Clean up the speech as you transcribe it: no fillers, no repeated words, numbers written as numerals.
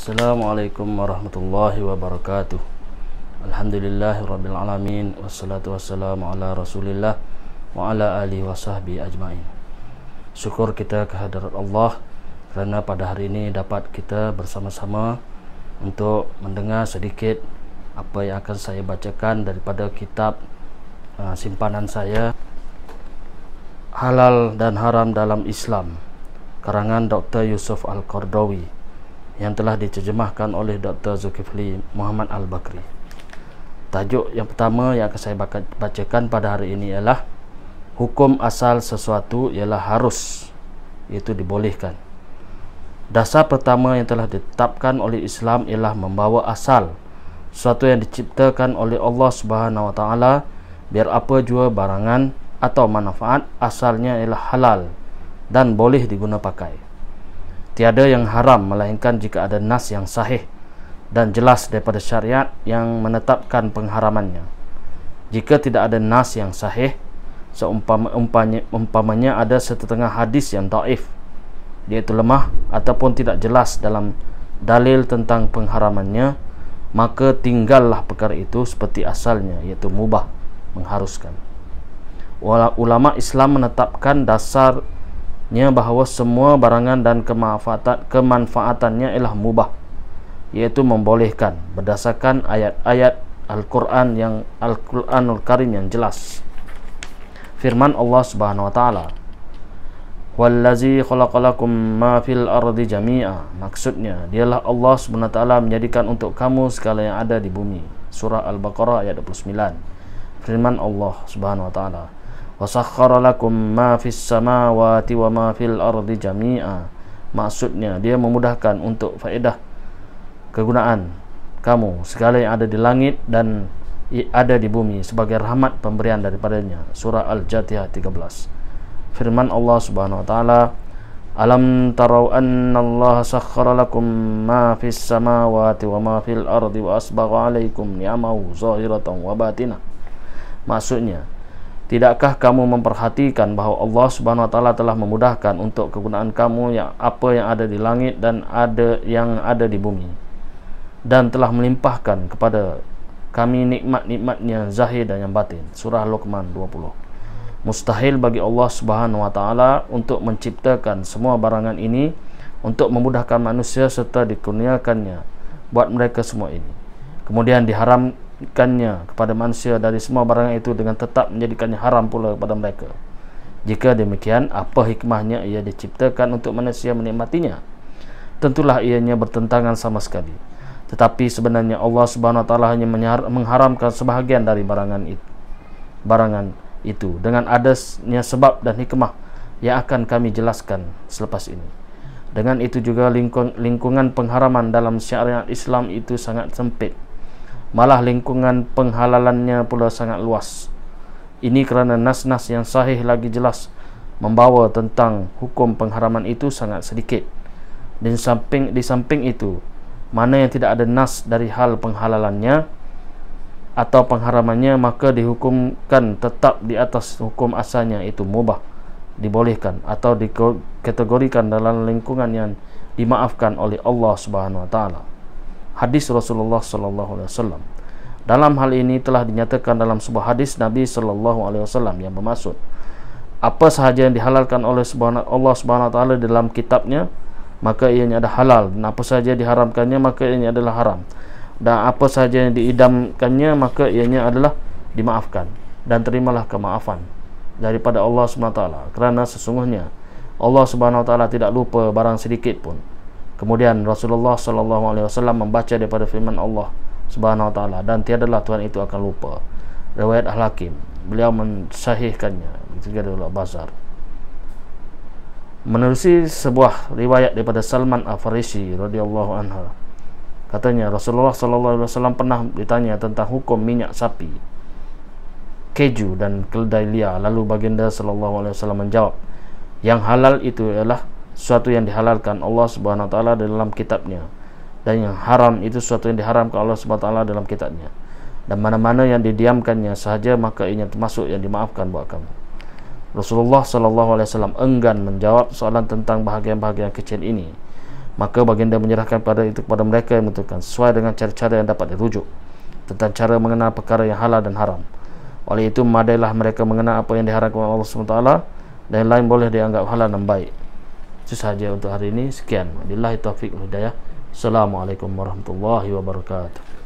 Assalamualaikum warahmatullahi wabarakatuh. Alhamdulillahirabbil alamin wassalatu wassalamu ala Rasulillah wa ala alihi wasahbihi ajmain. Syukur kita kehadirat Allah kerana pada hari ini dapat kita bersama-sama untuk mendengar sedikit apa yang akan saya bacakan daripada kitab simpanan saya, Halal dan Haram dalam Islam, karangan Dr. Yusuf Al-Qardawi, yang telah diterjemahkan oleh Dr. Zulkifli Muhammad Al-Bakri. Tajuk yang pertama yang akan saya bacakan pada hari ini ialah hukum asal sesuatu ialah harus, iaitu dibolehkan. Dasar pertama yang telah ditetapkan oleh Islam ialah membawa asal sesuatu yang diciptakan oleh Allah Subhanahu wa taala, biar apa jua barangan atau manfaat, asalnya ialah halal dan boleh diguna pakai. Tiada yang haram melainkan jika ada nas yang sahih dan jelas daripada syariat yang menetapkan pengharamannya. Jika tidak ada nas yang sahih, umpamanya ada setengah hadis yang dhaif, iaitu lemah ataupun tidak jelas dalam dalil tentang pengharamannya, maka tinggallah perkara itu seperti asalnya, iaitu mubah, mengharuskan. Ulama Islam menetapkan dasarnya bahawa semua barangan dan kemanfaatannya ialah mubah, iaitu membolehkan berdasarkan ayat-ayat Al-Quranul Karim yang jelas. Firman Allah Subhanahu wa taala, "Wallazi khalaqalakum ma fil ardi jami'a." Maksudnya, dialah Allah Subhanahu wa taala menjadikan untuk kamu segala yang ada di bumi. Surah Al-Baqarah ayat 29. Firman Allah Subhanahu wa taala, "Wa sakhkhara lakum ma fis samawati wa ma fil ardi jami'a." Maksudnya, dia memudahkan untuk faedah kegunaan kamu segala yang ada di langit dan ada di bumi sebagai rahmat pemberian daripadanya. Surah Al-Jatiyah 13. Firman Allah Subhanahu wa taala, "Alam tarau anna Allah sakhkhara lakum ma fis samawati wa ma fil ardi wa asbagha 'alaikum ni'amahu zahiratan wa batinah." Maksudnya, tidakkah kamu memperhatikan bahawa Allah Subhanahu wa taala telah memudahkan untuk kegunaan kamu yang apa yang ada di langit dan yang ada di bumi, dan telah melimpahkan kepada kami nikmat-nikmatnya zahir dan yang batin. Surah Luqman 20. Mustahil bagi Allah Subhanahu wa taala untuk menciptakan semua barangan ini untuk memudahkan manusia serta dikurniakannya buat mereka semua ini, kemudian diharamkannya kepada manusia dari semua barangan itu dengan tetap menjadikannya haram pula kepada mereka. Jika demikian, apa hikmahnya ia diciptakan untuk manusia menikmatinya? Tentulah ianya bertentangan sama sekali. Tetapi sebenarnya Allah Subhanahu wa taala hanya mengharamkan sebahagian dari barangan itu dengan adanya sebab dan hikmah yang akan kami jelaskan selepas ini. Dengan itu juga lingkungan pengharaman dalam syariat Islam itu sangat sempit, malah lingkungan penghalalannya pula sangat luas. Ini kerana nas-nas yang sahih lagi jelas membawa tentang hukum pengharaman itu sangat sedikit. Di samping itu, mana yang tidak ada nas dari hal penghalalannya atau pengharamannya, maka dihukumkan tetap di atas hukum asalnya, itu mubah, dibolehkan atau dikategorikan dalam lingkungan yang dimaafkan oleh Allah Subhanahu wa taala. Hadis Rasulullah sallallahu alaihi wasallam dalam hal ini telah dinyatakan dalam sebuah hadis Nabi sallallahu alaihi wasallam yang bermaksud, apa sahaja yang dihalalkan oleh Allah Subhanahu wa taala dalam kitabnya, maka ianya ada halal, dan apa sahaja diharamkannya, maka ianya adalah haram, dan apa sahaja yang diidamkannya, maka ianya adalah dimaafkan. Dan terimalah kemaafan daripada Allah Subhanahu wa taala, kerana sesungguhnya Allah Subhanahu wa taala tidak lupa barang sedikit pun. Kemudian Rasulullah sallallahu alaihi wasallam membaca daripada firman Allah Subhanahu wa taala, dan tiadalah Tuhan itu akan lupa. Riwayat Al-Hakim, beliau mensahihkannya, itu adalah Bazar. Menerusi sebuah riwayat daripada Salman Al-Farisi radhiyallahu anha, katanya Rasulullah sallallahu alaihi wasallam pernah ditanya tentang hukum minyak sapi, keju dan keledai liar. Lalu baginda sallallahu alaihi wasallam menjawab, yang halal itu ialah sesuatu yang dihalalkan Allah Subhanahu wa taala dalam kitabnya, dan yang haram itu sesuatu yang diharamkan Allah Subhanahu wa taala dalam kitabnya, dan mana-mana yang didiamkannya sahaja, maka ianya termasuk yang dimaafkan buat kamu. Rasulullah SAW enggan menjawab soalan tentang bahagian-bahagian kecil ini. maka baginda menyerahkan kepada mereka yang menentukan sesuai dengan cara-cara yang dapat dirujuk tentang cara mengenal perkara yang halal dan haram. Oleh itu memadailah mereka mengenal apa yang diharamkan oleh Allah SWT dan yang lain boleh dianggap halal dan baik. Itu sahaja untuk hari ini. Sekian. Billahi taufiq wal hidayah. Assalamualaikum warahmatullahi wabarakatuh.